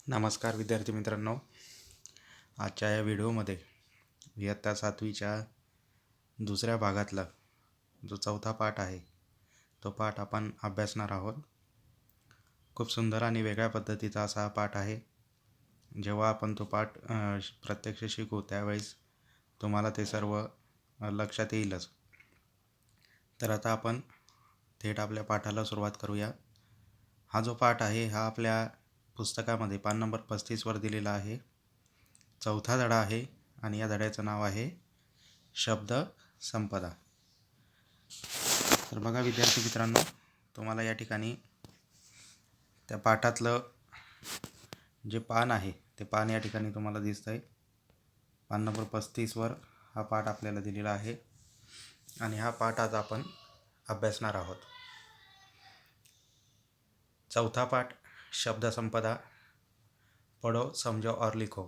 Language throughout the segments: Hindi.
नमस्कार विद्यार्थी मित्रांनो, आजच्या या व्हिडिओमध्ये इयत्ता 7वीच्या दुसऱ्या भागातला जो चौथा पाठ आहे तो पाठ आपण अभ्यासणार आहोत. खूप सुंदर आणि वेगळ्या पद्धतीचा असा हा पाठ आहे. जेव्हा आपण तो पाठ प्रत्यक्ष शिकू त्यावेळेस तुम्हाला ते सर्व लक्षात येईलच. तर आता आपण थेट आपल्या पाठाला सुरुवात करूया. हा जो पाठ आहे हा आपल्या पुस्तकामध्ये पान नंबर 35वर दिलेला आहे. चौथा धडा आहे आणि या धड्याचं नाव आहे शब्द संपदा. तर बघा विद्यार्थी मित्रांनो, तुम्हाला या ठिकाणी त्या पाठातलं जे पान आहे ते पान या ठिकाणी तुम्हाला दिसतंय. पान नंबर 35वर हा पाठ आपल्याला दिलेला आहे आणि हा पाठ आज आपण अभ्यासणार आहोत. चौथा पाठ शब्द संपदा, पढ़ो समझो और लिखो.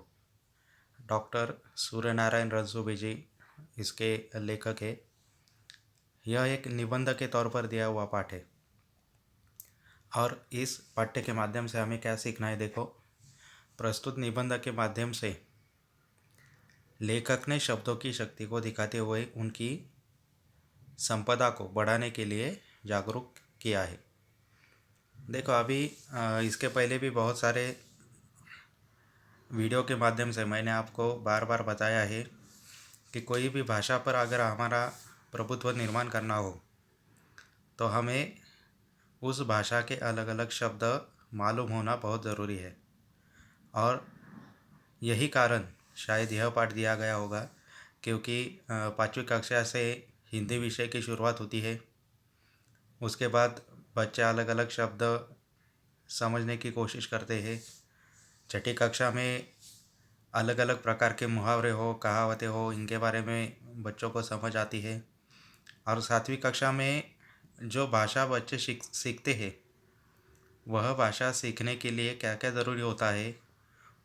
डॉक्टर सूर्यनारायण रणसुभे जी इसके लेखक है. यह एक निबंध के तौर पर दिया हुआ पाठ है और इस पाठ्य के माध्यम से हमें क्या सीखना है. देखो, प्रस्तुत निबंध के माध्यम से लेखक ने शब्दों की शक्ति को दिखाते हुए उनकी संपदा को बढ़ाने के लिए जागरूक किया है. देखो, अभी इसके पहले भी बहुत सारे वीडियो के माध्यम से मैंने आपको बार बार बताया है कि कोई भी भाषा पर अगर हमारा प्रभुत्व निर्माण करना हो तो हमें उस भाषा के अलग अलग शब्द मालूम होना बहुत ज़रूरी है. और यही कारण शायद यह पाठ दिया गया होगा, क्योंकि 5वीं कक्षा से हिंदी विषय की शुरुआत होती है. उसके बाद बच्चे अलग अलग शब्द समझने की कोशिश करते हैं. छठी कक्षा में अलग अलग प्रकार के मुहावरे हो, कहावतें हो, इनके बारे में बच्चों को समझ आती है. और 7वीं कक्षा में जो भाषा बच्चे सीखते हैं वह भाषा सीखने के लिए क्या क्या ज़रूरी होता है,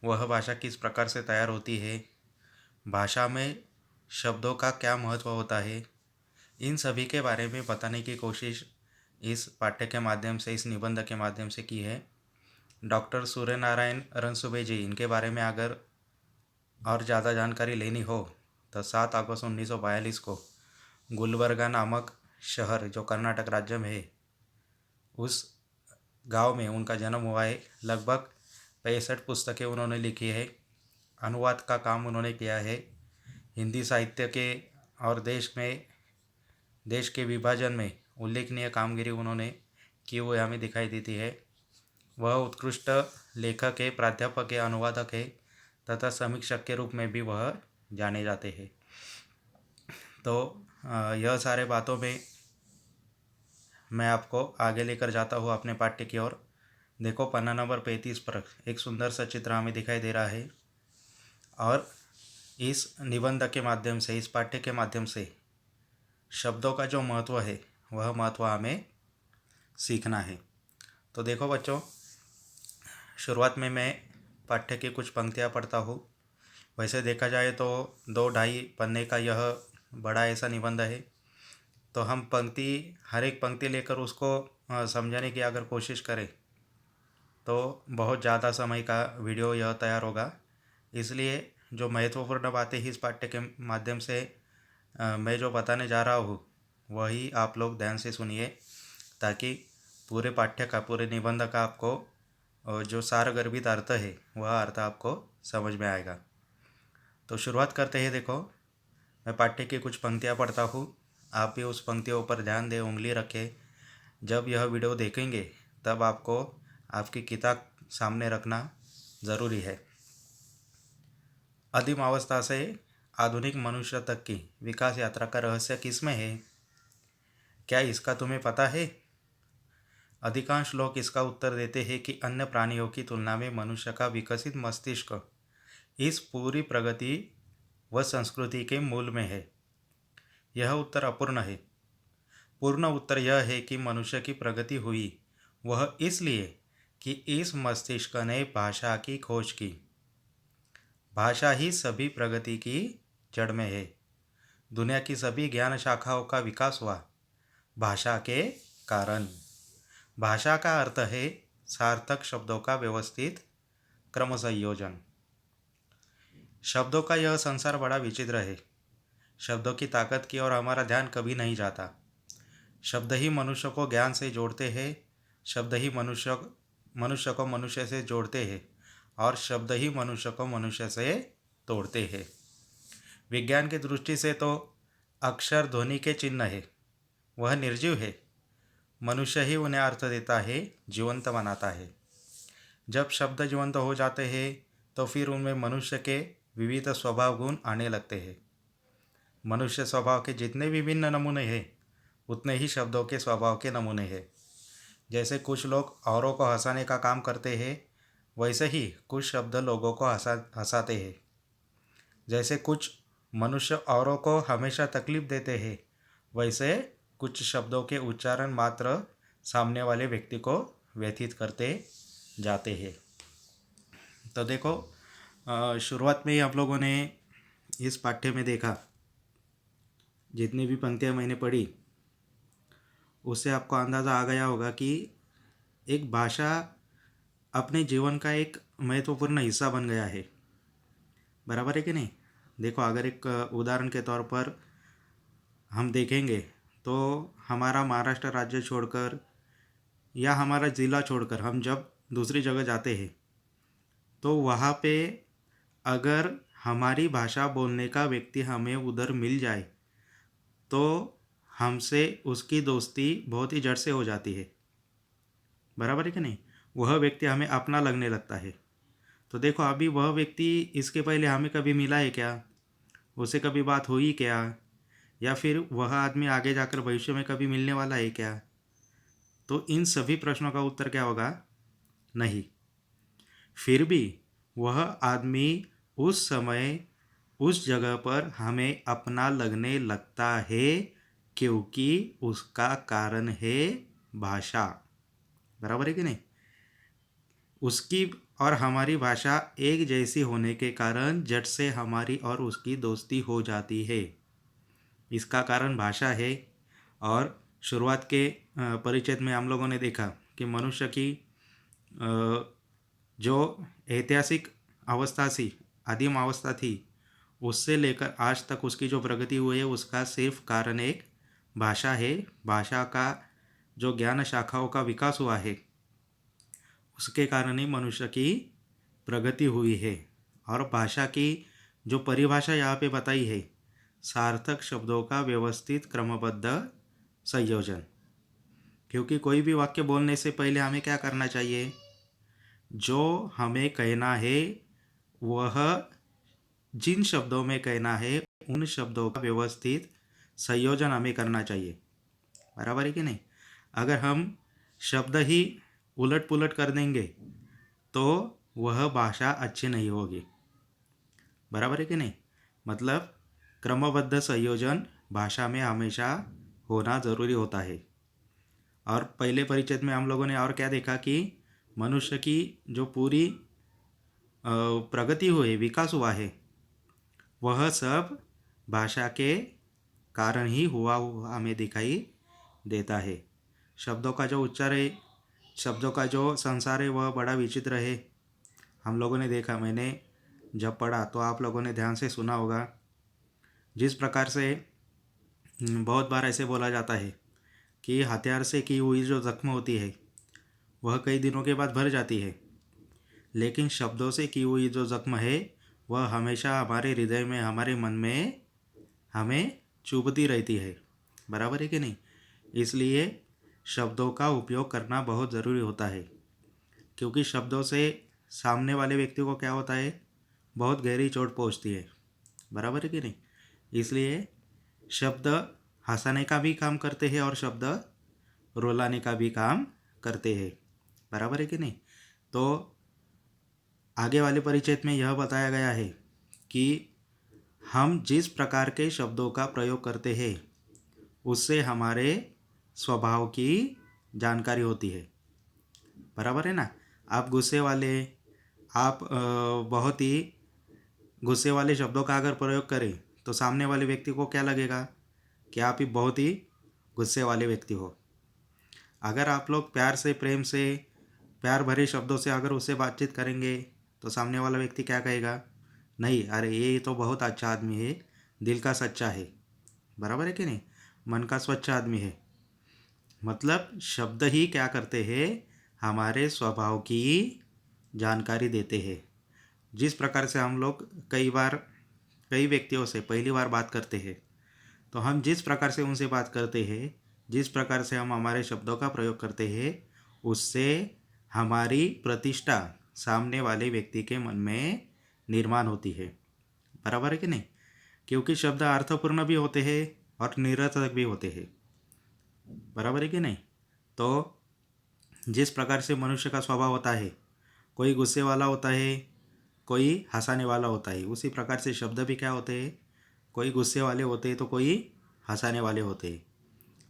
वह भाषा किस प्रकार से तैयार होती है, भाषा में शब्दों का क्या महत्व होता है, इन सभी के बारे में बताने की कोशिश इस पाठ्य के माध्यम से, इस निबंध के माध्यम से की है. डॉक्टर सूर्यनारायण रणसुभे जी, इनके बारे में अगर और ज़्यादा जानकारी लेनी हो तो 7 अगस्त 1942 को गुलबर्गा नामक शहर जो कर्नाटक राज्य में है, उस गांव में उनका जन्म हुआ है. लगभग 65 पुस्तकें उन्होंने लिखी है. अनुवाद का काम उन्होंने किया है. हिंदी साहित्य के और देश के विभाजन में उल्लेखनीय कामगिरी उन्होंने की हुई हमें दिखाई देती है. वह उत्कृष्ट लेखक है, प्राध्यापक है, अनुवादक है तथा समीक्षक के रूप में भी वह जाने जाते हैं. तो यह सारे बातों में मैं आपको आगे लेकर जाता हूँ अपने पाठ्य की ओर. देखो, पन्ना नंबर 35 पर एक सुंदर सा चित्र हमें दिखाई दे रहा है और इस निबंध के माध्यम से, इस पाठ्य के माध्यम से शब्दों का जो महत्व है वह महत्व हमें सीखना है. तो देखो बच्चों, शुरुआत में मैं पाठ्य की कुछ पंक्तियाँ पढ़ता हूँ. वैसे देखा जाए तो 2-2.5 पन्ने का यह बड़ा ऐसा निबंध है. तो हम हर एक पंक्ति लेकर उसको समझने की अगर कोशिश करें तो बहुत ज़्यादा समय का वीडियो यह तैयार होगा. इसलिए जो महत्वपूर्ण बातें इस पाठ्य के माध्यम से मैं जो बताने जा रहा हूँ वही आप लोग ध्यान से सुनिए, ताकि पूरे पाठ्य का, पूरे निबंध का आपको जो सारगर्भित अर्थ है वह अर्थ आपको समझ में आएगा. तो शुरुआत करते हैं. देखो, मैं पाठ्य की कुछ पंक्तियाँ पढ़ता हूँ, आप भी उस पंक्तियों पर ध्यान दें, उंगली रखें. जब यह वीडियो देखेंगे तब आपको आपकी किताब सामने रखना ज़रूरी है. आदिम अवस्था से आधुनिक मनुष्य तक की विकास यात्रा का रहस्य किसमें है? क्या इसका तुम्हें पता है? अधिकांश लोग इसका उत्तर देते हैं कि अन्य प्राणियों की तुलना में मनुष्य का विकसित मस्तिष्क इस पूरी प्रगति व संस्कृति के मूल में है. यह उत्तर अपूर्ण है. पूर्ण उत्तर यह है कि मनुष्य की प्रगति हुई वह इसलिए कि इस मस्तिष्क ने भाषा की खोज की. भाषा ही सभी प्रगति की जड़ में है. दुनिया की सभी ज्ञान शाखाओं का विकास हुआ भाषा के कारण. भाषा का अर्थ है सार्थक शब्दों का व्यवस्थित क्रम संयोजन। शब्दों का यह संसार बड़ा विचित्र है। शब्दों की ताकत की ओर हमारा ध्यान कभी नहीं जाता। शब्द ही मनुष्य को ज्ञान से जोड़ते हैं, शब्द ही मनुष्य को मनुष्य से जोड़ते हैं और शब्द ही मनुष्य को मनुष्य से तोड़ते हैं। विज्ञान की दृष्टि से तो अक्षर ध्वनि के चिन्ह है, वह निर्जीव है। मनुष्य ही उन्हें अर्थ देता है, जीवंत बनाता है। जब शब्द जीवंत हो जाते हैं तो फिर उनमें मनुष्य के विविध स्वभाव गुण आने लगते हैं। मनुष्य स्वभाव के जितने विभिन्न नमूने हैं उतने ही शब्दों के स्वभाव के नमूने हैं। जैसे कुछ लोग औरों को हंसाने का काम करते हैं, वैसे ही कुछ शब्द लोगों को हंसाते हैं। जैसे कुछ मनुष्य औरों को हमेशा तकलीफ देते हैं, वैसे कुछ शब्दों के उच्चारण मात्र सामने वाले व्यक्ति को व्यथित करते जाते हैं। तो देखो, शुरुआत में ही आप लोगों ने इस पाठ्य में देखा, जितनी भी पंक्तियाँ मैंने पढ़ी उससे आपको अंदाज़ा आ गया होगा कि एक भाषा अपने जीवन का एक महत्वपूर्ण हिस्सा बन गया है। बराबर है कि नहीं? देखो, अगर एक उदाहरण के तौर पर हम देखेंगे तो हमारा महाराष्ट्र राज्य छोड़कर या हमारा ज़िला छोड़कर हम जब दूसरी जगह जाते हैं तो वहाँ पे अगर हमारी भाषा बोलने का व्यक्ति हमें उधर मिल जाए तो हमसे उसकी दोस्ती बहुत ही जड़ से हो जाती है। बराबर है कि नहीं? वह व्यक्ति हमें अपना लगने लगता है। तो देखो, अभी वह व्यक्ति इसके पहले हमें कभी मिला है क्या? उससे कभी बात हुई क्या? या फिर वह आदमी आगे जाकर भविष्य में कभी मिलने वाला है क्या? तो इन सभी प्रश्नों का उत्तर क्या होगा? नहीं। फिर भी वह आदमी उस समय उस जगह पर हमें अपना लगने लगता है क्योंकि उसका कारण है भाषा। बराबर है कि नहीं? उसकी और हमारी भाषा एक जैसी होने के कारण झट से हमारी और उसकी दोस्ती हो जाती है। इसका कारण भाषा है। और शुरुआत के परिचय में हम लोगों ने देखा कि मनुष्य की जो ऐतिहासिक अवस्था थी, आदिम अवस्था थी, उससे लेकर आज तक उसकी जो प्रगति हुई है उसका सिर्फ कारण एक भाषा है। भाषा का जो ज्ञान शाखाओं का विकास हुआ है उसके कारण ही मनुष्य की प्रगति हुई है। और भाषा की जो परिभाषा यहाँ पे बताई है, सार्थक शब्दों का व्यवस्थित क्रमबद्ध संयोजन। क्योंकि कोई भी वाक्य बोलने से पहले हमें क्या करना चाहिए? जो हमें कहना है वह जिन शब्दों में कहना है उन शब्दों का व्यवस्थित संयोजन हमें करना चाहिए। बराबर है कि नहीं? अगर हम शब्द ही उलट पुलट कर देंगे तो वह भाषा अच्छी नहीं होगी। बराबर है कि नहीं? मतलब क्रमबद्ध संयोजन भाषा में हमेशा होना ज़रूरी होता है। और पहले परिचय में हम लोगों ने और क्या देखा कि मनुष्य की जो पूरी प्रगति हुई, विकास हुआ है, वह सब भाषा के कारण ही हुआ हमें दिखाई देता है। शब्दों का जो उच्चार है, शब्दों का जो संसार है वह बड़ा विचित्र है। हम लोगों ने देखा, मैंने जब पढ़ा तो आप लोगों ने ध्यान से सुना होगा, जिस प्रकार से बहुत बार ऐसे बोला जाता है कि हथियार से की हुई जो जख्म होती है वह कई दिनों के बाद भर जाती है, लेकिन शब्दों से की हुई जो जख्म है वह हमेशा हमारे हृदय में, हमारे मन में हमें चुभती रहती है। बराबर है कि नहीं? इसलिए शब्दों का उपयोग करना बहुत ज़रूरी होता है, क्योंकि शब्दों से सामने वाले व्यक्ति को क्या होता है? बहुत गहरी चोट पहुंचती है। बराबर है कि नहीं? इसलिए शब्द हंसाने का भी काम करते हैं और शब्द रुलाने का भी काम करते हैं। बराबर है कि नहीं? तो आगे वाले परिचय में यह बताया गया है कि हम जिस प्रकार के शब्दों का प्रयोग करते हैं उससे हमारे स्वभाव की जानकारी होती है। बराबर है ना? आप गुस्से वाले, आप बहुत ही गुस्से वाले शब्दों का अगर प्रयोग करें तो सामने वाले व्यक्ति को क्या लगेगा कि आप ही बहुत ही गुस्से वाले व्यक्ति हो। अगर आप लोग प्यार से, प्रेम से, प्यार भरे शब्दों से अगर उससे बातचीत करेंगे तो सामने वाला व्यक्ति क्या कहेगा, नहीं, अरे ये तो बहुत अच्छा आदमी है, दिल का सच्चा है। बराबर है कि नहीं, मन का स्वच्छ आदमी है। मतलब शब्द ही क्या करते हैं, हमारे स्वभाव की जानकारी देते हैं। जिस प्रकार से हम लोग कई व्यक्तियों से पहली बार बात करते हैं, तो हम जिस प्रकार से उनसे बात करते हैं, जिस प्रकार से हम हमारे शब्दों का प्रयोग करते हैं, उससे हमारी प्रतिष्ठा सामने वाले व्यक्ति के मन में निर्माण होती है। बराबर है कि नहीं, क्योंकि शब्द अर्थपूर्ण भी होते हैं और निरर्थक भी होते हैं। बराबर है कि नहीं। तो जिस प्रकार से मनुष्य का स्वभाव होता है, कोई गुस्से वाला होता है, कोई हंसाने वाला होता है, उसी प्रकार से शब्द भी क्या होते हैं, कोई गुस्से वाले होते हैं तो कोई हंसाने वाले होते हैं।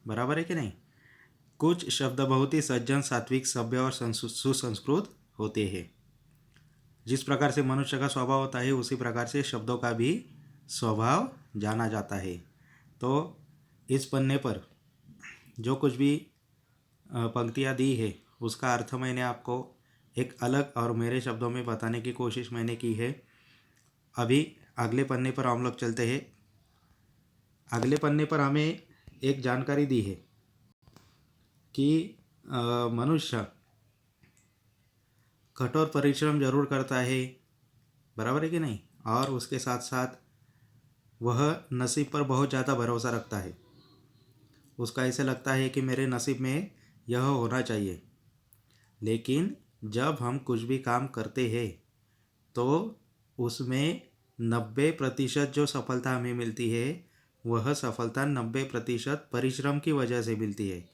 बराबर है कि नहीं। कुछ शब्द बहुत ही सज्जन, सात्विक, सभ्य और सुसंस्कृत होते हैं। जिस प्रकार से मनुष्य का स्वभाव होता है, उसी प्रकार से शब्दों का भी स्वभाव जाना जाता है। तो इस पन्ने पर जो कुछ भी पंक्तियाँ दी है, उसका अर्थ मैंने आपको एक अलग और मेरे शब्दों में बताने की कोशिश मैंने की है। अभी अगले पन्ने पर हम लोग चलते हैं। अगले पन्ने पर हमें एक जानकारी दी है कि मनुष्य कठोर परिश्रम जरूर करता है। बराबर है कि नहीं। और उसके साथ साथ वह नसीब पर बहुत ज़्यादा भरोसा रखता है। उसका ऐसे लगता है कि मेरे नसीब में यह होना चाहिए। लेकिन जब हम कुछ भी काम करते हैं तो उसमें 90% जो सफलता हमें मिलती है, वह सफलता 90% परिश्रम की वजह से मिलती है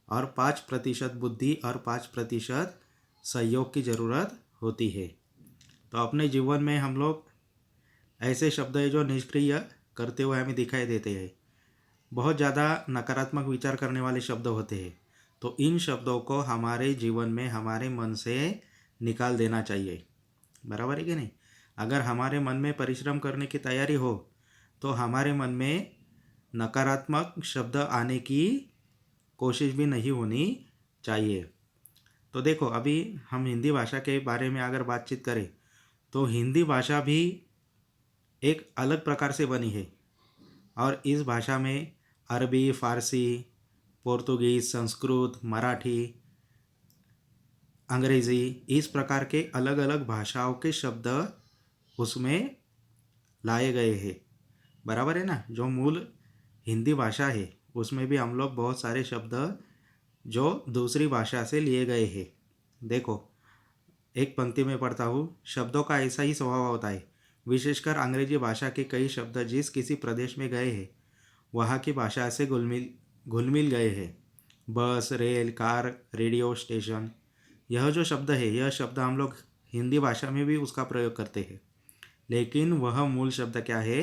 और 5% बुद्धि और 5% सहयोग की ज़रूरत होती है। तो अपने जीवन में हम लोग ऐसे शब्द हैं जो निष्क्रिय करते हुए हमें दिखाई देते हैं। बहुत ज़्यादा नकारात्मक विचार करने वाले शब्द होते हैं। तो इन शब्दों को हमारे जीवन में हमारे मन से निकाल देना चाहिए। बराबर है कि नहीं। अगर हमारे मन में परिश्रम करने की तैयारी हो तो हमारे मन में नकारात्मक शब्द आने की कोशिश भी नहीं होनी चाहिए। तो देखो, अभी हम हिंदी भाषा के बारे में अगर बातचीत करें तो हिंदी भाषा भी एक अलग प्रकार से बनी है और इस भाषा में अरबी, फारसी, पोर्तुगीज़, संस्कृत, मराठी, अंग्रेज़ी, इस प्रकार के अलग अलग भाषाओं के शब्द उसमें लाए गए हैं। बराबर है ना। जो मूल हिंदी भाषा है उसमें भी हम लोग बहुत सारे शब्द जो दूसरी भाषा से लिए गए हैं। देखो, एक पंक्ति में पढ़ता हूँ, शब्दों का ऐसा ही स्वभाव होता है। विशेषकर अंग्रेजी भाषा के कई शब्द जिस किसी प्रदेश में गए हैं वहाँ की भाषा से घुल मिल गए हैं। बस, रेल, कार, रेडियो स्टेशन, यह जो शब्द है, यह शब्द हम लोग हिंदी भाषा में भी उसका प्रयोग करते हैं। लेकिन वह मूल शब्द क्या है,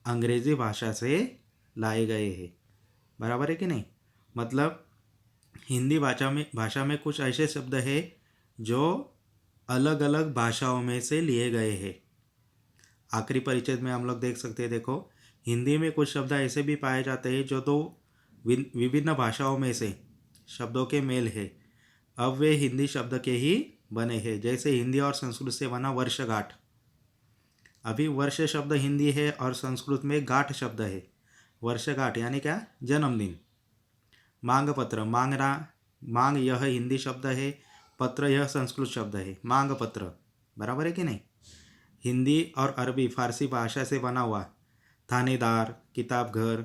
अंग्रेजी भाषा से लाए गए हैं। बराबर है कि नहीं। मतलब हिंदी भाषा में कुछ ऐसे शब्द हैं जो अलग अलग भाषाओं में से लिए गए हैं। आखिरी परिच्छेद में हम लोग देख सकते हैं। देखो, हिंदी में कुछ शब्द ऐसे भी पाए जाते हैं जो तो विभिन्न भाषाओं में से शब्दों के मेल है, अब वे हिंदी शब्द के ही बने हैं। जैसे हिंदी और संस्कृत से बना वर्षगांठ। अभी वर्ष शब्द हिंदी है और संस्कृत में गांठ शब्द है। वर्षगांठ यानी क्या, जन्मदिन। मांग पत्र, मांगना, मांग यह हिंदी शब्द है, पत्र यह संस्कृत शब्द है, मांग पत्र। बराबर है कि नहीं। हिंदी और अरबी फारसी भाषा से बना हुआ थानेदार, किताब घर,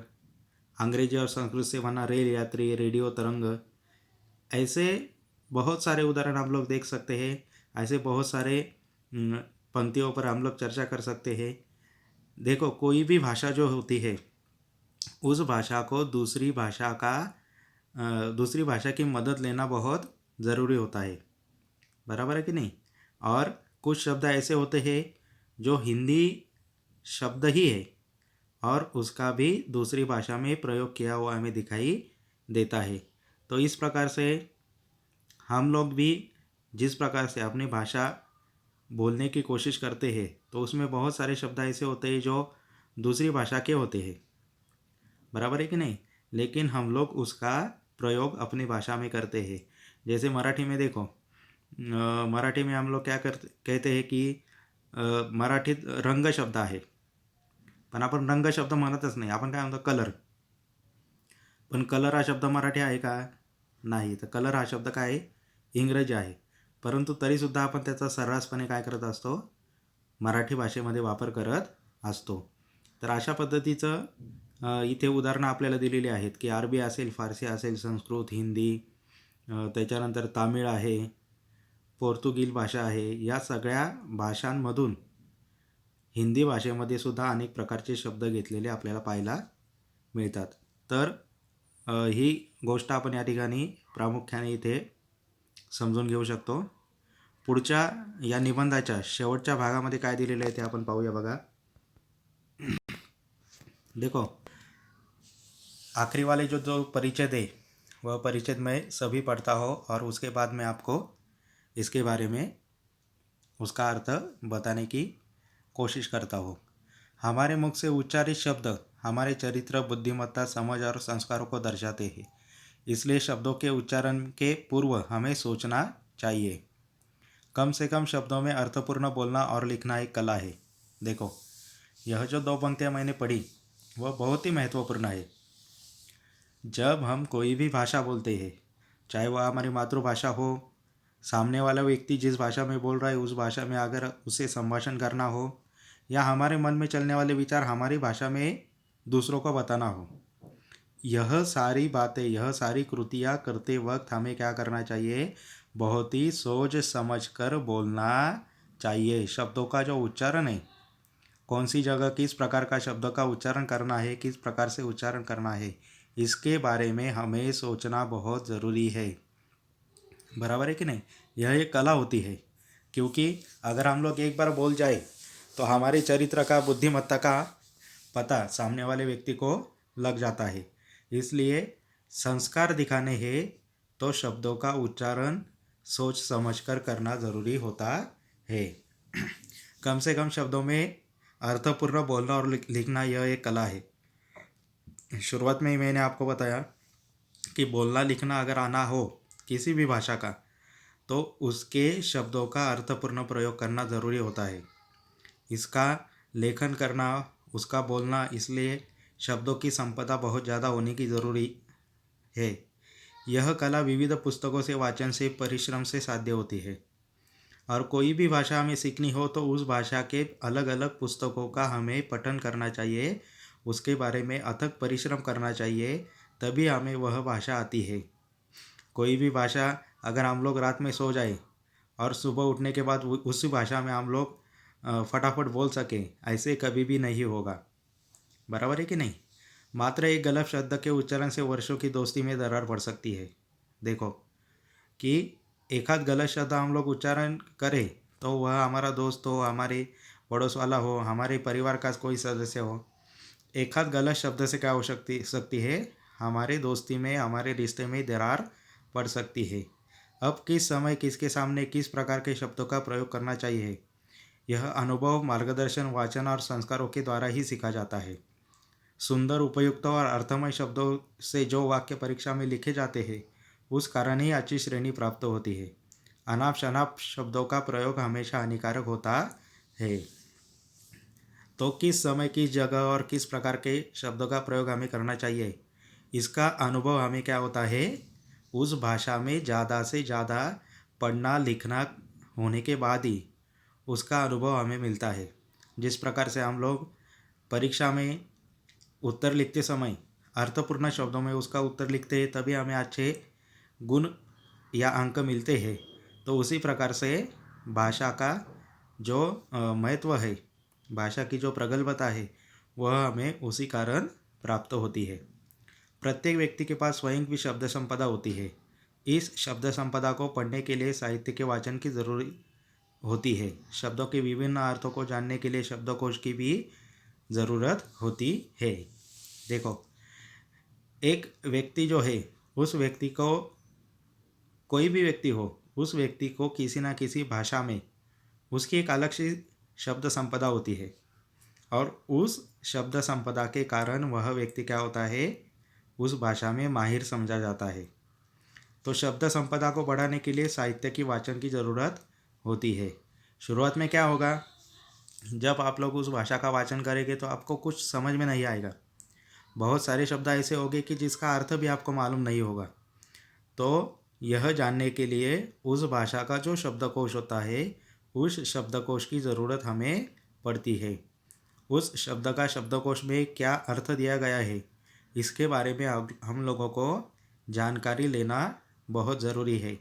अंग्रेजी और संस्कृत से बना रेल यात्री, रेडियो तरंग, ऐसे बहुत सारे उदाहरण हम लोग देख सकते हैं। ऐसे बहुत सारे पंक्तियों पर हम लोग चर्चा कर सकते हैं। देखो, कोई भी भाषा जो होती है उस भाषा को दूसरी भाषा की मदद लेना बहुत ज़रूरी होता है। बराबर है कि नहीं। और कुछ शब्द ऐसे होते हैं जो हिंदी शब्द ही है और उसका भी दूसरी भाषा में प्रयोग किया हुआ हमें दिखाई देता है। तो इस प्रकार से हम लोग भी जिस प्रकार से अपनी भाषा बोलने की कोशिश करते हैं तो उसमें बहुत सारे शब्द ऐसे होते हैं जो दूसरी भाषा के होते हैं। बराबर है कि नहीं। लेकिन हम लोग उसका प्रयोग अपनी भाषा में करते हैं। जैसे मराठी में देखो, मराठी में हम लोग क्या करते कहते हैं की मराठीत रंग शब्द आहे, पण आपण रंग शब्द म्हणतच नाही, आपण काय म्हणतो कलर. पण कलर हा शब्द मराठी आहे का? नाही. तर कलर हा शब्द काय आहे? इंग्रजी आहे. परंतु तरीसुद्धा आपण त्याचा सर्रासपणे काय करत असतो? मराठी भाषेमध्ये वापर करत असतो. तर अशा पद्धतीचं इथे उदाहरणं आपल्याला दिलेली आहेत की अरबी असेल, फारसी असेल, संस्कृत, हिंदी, त्याच्यानंतर तामिळ आहे, पोर्तुगीज भाषा आहे. या सगळ्या भाषांमधून हिंदी भाषेमध्ये सुद्धा अनेक प्रकारचे शब्द घेतलेले आपल्याला पाहायला मिळतात. तर ही गोष्ट आपण या ठिकाणी प्रामुख्याने इथे समजून घेऊ शकतो. पुढच्या या निबंधाच्या शेवटच्या भागामध्ये काय दिलेलं आहे ते आपण पाहूया बघा. देखो, आखिरी वाले जो परिचय दे वह परिचय मैं सभी पढ़ता हो और उसके बाद में आपको इसके बारे में उसका अर्थ बताने की कोशिश करता हूँ. हमारे मुख से उच्चारित शब्द हमारे चरित्र, बुद्धिमत्ता, समझ और संस्कारों को दर्शाते हैं. इसलिए शब्दों के उच्चारण के पूर्व हमें सोचना चाहिए. कम से कम शब्दों में अर्थपूर्ण बोलना और लिखना एक कला है. देखो, यह जो 2 पंक्तियाँ मैंने पढ़ी वह बहुत ही महत्वपूर्ण है. जब हम कोई भी भाषा बोलते हैं, चाहे वह हमारी मातृभाषा हो, सामने वाला व्यक्ति जिस भाषा में बोल रहा है उस भाषा में अगर उसे संभाषण करना हो, या हमारे मन में चलने वाले विचार हमारी भाषा में दूसरों को बताना हो, यह सारी बातें, यह सारी कृतियाँ करते वक्त हमें क्या करना चाहिए? बहुत ही सोच समझ कर बोलना चाहिए. शब्दों का जो उच्चारण है, कौन सी जगह किस प्रकार का शब्द का उच्चारण करना है, किस प्रकार से उच्चारण करना है, इसके बारे में हमें सोचना बहुत ज़रूरी है. बराबर है कि नहीं? यह एक कला होती है, क्योंकि अगर हम लोग एक बार बोल जाए तो हमारे चरित्र का, बुद्धिमत्ता का पता सामने वाले व्यक्ति को लग जाता है. इसलिए संस्कार दिखाने हैं तो शब्दों का उच्चारण सोच समझकर करना ज़रूरी होता है. कम से कम शब्दों में अर्थपूर्ण बोलना और लिखना यह एक कला है. शुरुआत में ही मैंने आपको बताया कि बोलना लिखना अगर आना हो किसी भी भाषा का, तो उसके शब्दों का अर्थपूर्ण प्रयोग करना ज़रूरी होता है. इसका लेखन करना, उसका बोलना, इसलिए शब्दों की संपदा बहुत ज़्यादा होने की ज़रूरी है. यह कला विविध पुस्तकों से, वाचन से, परिश्रम से साध्य होती है. और कोई भी भाषा हमें सीखनी हो तो उस भाषा के अलग अलग पुस्तकों का हमें पठन करना चाहिए, उसके बारे में अथक परिश्रम करना चाहिए, तभी हमें वह भाषा आती है. कोई भी भाषा अगर हम लोग रात में सो जाए और सुबह उठने के बाद उसी भाषा में हम लोग फटाफट बोल सकें, ऐसे कभी भी नहीं होगा. बराबर है कि नहीं? मात्र एक गलत शब्द के उच्चारण से वर्षों की दोस्ती में दरार पड़ सकती है. देखो कि एकाध गलत शब्द हम लोग उच्चारण करें तो वह हमारा दोस्त हो, हमारे पड़ोस वाला हो, हमारे परिवार का कोई सदस्य हो, एक आध गलत शब्द से क्या हो सकती है? हमारे दोस्ती में, हमारे रिश्ते में दरार पड़ सकती है. अब किस समय किसके सामने किस प्रकार के शब्दों का प्रयोग करना चाहिए, यह अनुभव, मार्गदर्शन, वाचन और संस्कारों के द्वारा ही सीखा जाता है. सुंदर, उपयुक्त और अर्थमय शब्दों से जो वाक्य परीक्षा में लिखे जाते हैं, उस कारण ही अच्छी श्रेणी प्राप्त होती है. अनाप शनाप शब्दों का प्रयोग हमेशा हानिकारक होता है. तो किस समय, किस जगह और किस प्रकार के शब्दों का प्रयोग हमें करना चाहिए, इसका अनुभव हमें क्या होता है? उस भाषा में ज़्यादा से ज़्यादा पढ़ना लिखना होने के बाद ही उसका अनुभव हमें मिलता है. जिस प्रकार से हम लोग परीक्षा में उत्तर लिखते समय अर्थपूर्ण शब्दों में उसका उत्तर लिखते हैं, तभी हमें अच्छे गुण या अंक मिलते हैं. तो उसी प्रकार से भाषा का जो महत्व है, भाषा की जो प्रगल्भता है, वह हमें उसी कारण प्राप्त होती है. प्रत्येक व्यक्ति के पास स्वयं की शब्द संपदा होती है. इस शब्द संपदा को पढ़ने के लिए साहित्य के वाचन की ज़रूरी होती है. शब्दों के विभिन्न अर्थों को जानने के लिए शब्दकोश की भी ज़रूरत होती है. देखो, एक व्यक्ति जो है, उस व्यक्ति को, कोई भी व्यक्ति हो, उस व्यक्ति को किसी ना किसी भाषा में उसकी एक अलग सी शब्द संपदा होती है, और उस शब्द संपदा के कारण वह व्यक्ति क्या होता है? उस भाषा में माहिर समझा जाता है. तो शब्द संपदा को बढ़ाने के लिए साहित्य की वाचन की ज़रूरत होती है। शुरुआत में क्या होगा, जब आप लोग उस भाषा का वाचन करेंगे तो आपको कुछ समझ में नहीं आएगा। बहुत सारे शब्द ऐसे होंगे कि जिसका अर्थ भी आपको मालूम नहीं होगा। तो यह जानने के लिए उस भाषा का जो शब्दकोश होता है, उस शब्दकोश की ज़रूरत हमें पड़ती है। उस शब्द का शब्दकोश में क्या अर्थ दिया गया है, इसके बारे में हम लोगों को जानकारी लेना बहुत ज़रूरी है।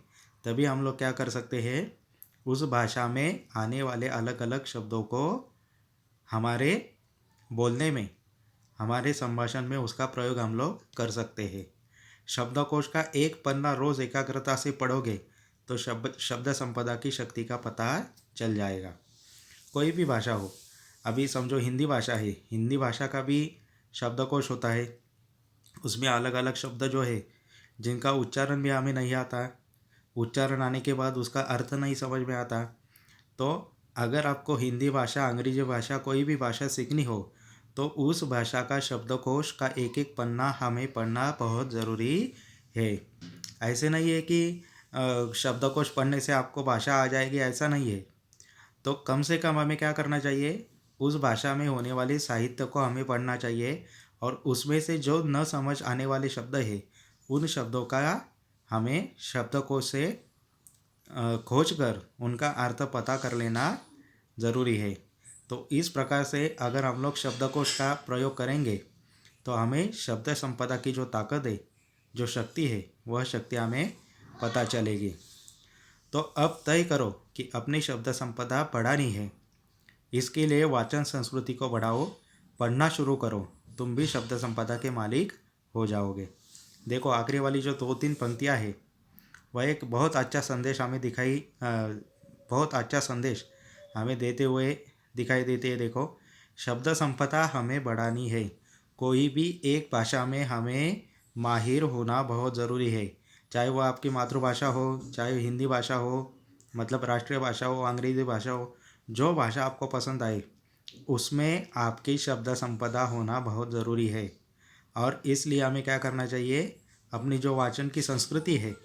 तभी हम लोग क्या कर सकते हैं, उस भाषा में आने वाले अलग अलग शब्दों को हमारे बोलने में, हमारे संभाषण में उसका प्रयोग हम लोग कर सकते हैं। शब्दकोश का एक पन्ना रोज़ एकाग्रता से पढ़ोगे तो शब्द संपदा की शक्ति का पता चल जाएगा। कोई भी भाषा हो, अभी समझो हिंदी भाषा है, हिंदी भाषा का भी शब्दकोश होता है। उसमें अलग अलग शब्द जो है जिनका उच्चारण भी हमें नहीं आता, उच्चारण आने के बाद उसका अर्थ नहीं समझ में आता। तो अगर आपको हिंदी भाषा, अंग्रेजी भाषा, कोई भी भाषा सीखनी हो तो उस भाषा का शब्दकोश का एक एक पन्ना हमें पढ़ना बहुत ज़रूरी है। ऐसे नहीं है कि शब्दकोश पढ़ने से आपको भाषा आ जाएगी, ऐसा नहीं है। तो कम से कम हमें क्या करना चाहिए, उस भाषा में होने वाले साहित्य को हमें पढ़ना चाहिए और उसमें से जो न समझ आने वाले शब्द है उन शब्दों का हमें शब्दकोश से खोज कर उनका अर्थ पता कर लेना ज़रूरी है। तो इस प्रकार से अगर हम लोग शब्दकोश का प्रयोग करेंगे तो हमें शब्द संपदा की जो ताकत है, जो शक्ति है, वह शक्ति हमें पता चलेगी। तो अब तय करो कि अपनी शब्द संपदा बढ़ानी है। इसके लिए वाचन संस्कृति को बढ़ाओ, पढ़ना शुरू करो, तुम भी शब्द संपदा के मालिक हो जाओगे। देखो आखिरी वाली जो 2-3 पंक्तियाँ है, वह एक बहुत अच्छा संदेश हमें बहुत अच्छा संदेश हमें देते हुए दिखाई देते हैं। देखो, शब्द संपदा हमें बढ़ानी है। कोई भी एक भाषा में हमें माहिर होना बहुत ज़रूरी है, चाहे वो आपकी मातृभाषा हो, चाहे हिंदी भाषा हो, मतलब राष्ट्रीय भाषा हो, अंग्रेजी भाषा हो, जो भाषा आपको पसंद आए उसमें आपकी शब्द संपदा होना बहुत ज़रूरी है। और इसलिए हमें क्या करना चाहिए, अपनी जो वाचन की संस्कृति है,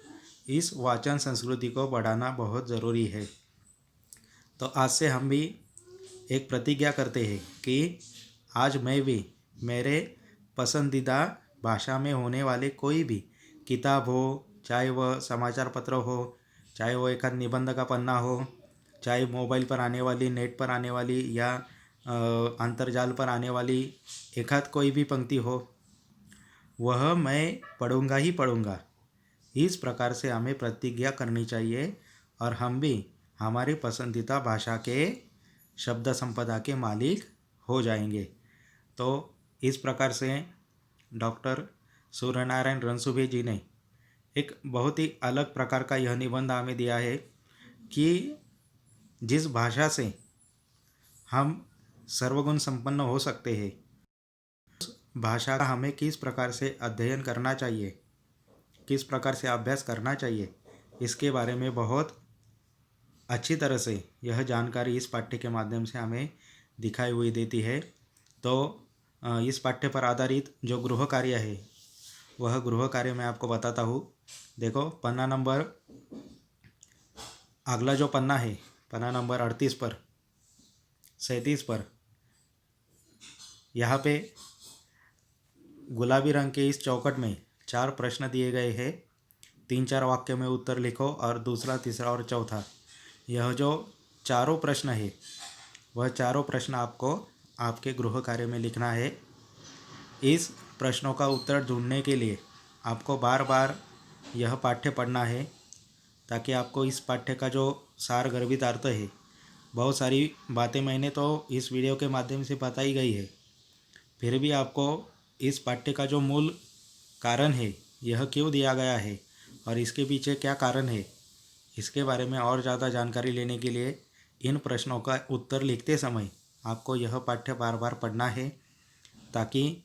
इस वाचन संस्कृति को बढ़ाना बहुत ज़रूरी है। तो आज से हम भी एक प्रतिज्ञा करते हैं कि आज मैं भी मेरे पसंदीदा भाषा में होने वाले कोई भी किताब हो, चाहे वह समाचार पत्र हो, चाहे वो एक आध निबंध का पन्ना हो, चाहे मोबाइल पर आने वाली, नेट पर आने वाली या अंतर्जाल पर आने वाली एक आध कोई भी पंक्ति हो, वह मैं पढ़ूँगा ही पढ़ूँगा। इस प्रकार से हमें प्रतिज्ञा करनी चाहिए और हम भी हमारी पसंदीदा भाषा के शब्द संपदा के मालिक हो जाएंगे। तो इस प्रकार से डॉक्टर सूर्यनारायण रणसुभे जी ने एक बहुत ही अलग प्रकार का यह निबंध हमें दिया है कि जिस भाषा से हम सर्वगुण संपन्न हो सकते हैं, भाषा का हमें किस प्रकार से अध्ययन करना चाहिए, किस प्रकार से अभ्यास करना चाहिए, इसके बारे में बहुत अच्छी तरह से यह जानकारी इस पाठ्य के माध्यम से हमें दिखाई हुई देती है। तो इस पाठ्य पर आधारित जो गृह कार्य है, वह गृह कार्य मैं आपको बताता हूँ। देखो पन्ना नंबर, अगला जो पन्ना है, पन्ना नंबर 38 पर, 37 पर, यहाँ पे गुलाबी रंग के इस चौखट में 4 प्रश्न दिए गए हैं। 3-4 वाक्य में उत्तर लिखो और दूसरा, तीसरा और चौथा, यह जो चारों प्रश्न है वह चारों प्रश्न आपको आपके गृह कार्य में लिखना है। इस प्रश्नों का उत्तर ढूंढने के लिए आपको बार बार यह पाठ्य पढ़ना है, ताकि आपको इस पाठ्य का जो सार गर्भित अर्थ है, बहुत सारी बातें मैंने तो इस वीडियो के माध्यम से बताई गई है, फिर भी आपको इस पाठ्य का जो मूल कारण है, यह क्यों दिया गया है और इसके पीछे क्या कारण है, इसके बारे में और ज़्यादा जानकारी लेने के लिए इन प्रश्नों का उत्तर लिखते समय आपको यह पाठ्य बार बार पढ़ना है, ताकि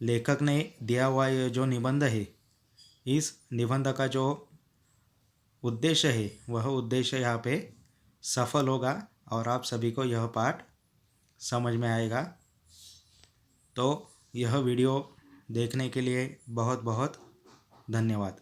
लेखक ने दिया हुआ ये जो निबंध है, इस निबंध का जो उद्देश्य है, वह उद्देश्य यहाँ पे सफल होगा और आप सभी को यह पाठ समझ में आएगा। तो यह वीडियो देखने के लिए बहुत बहुत धन्यवाद।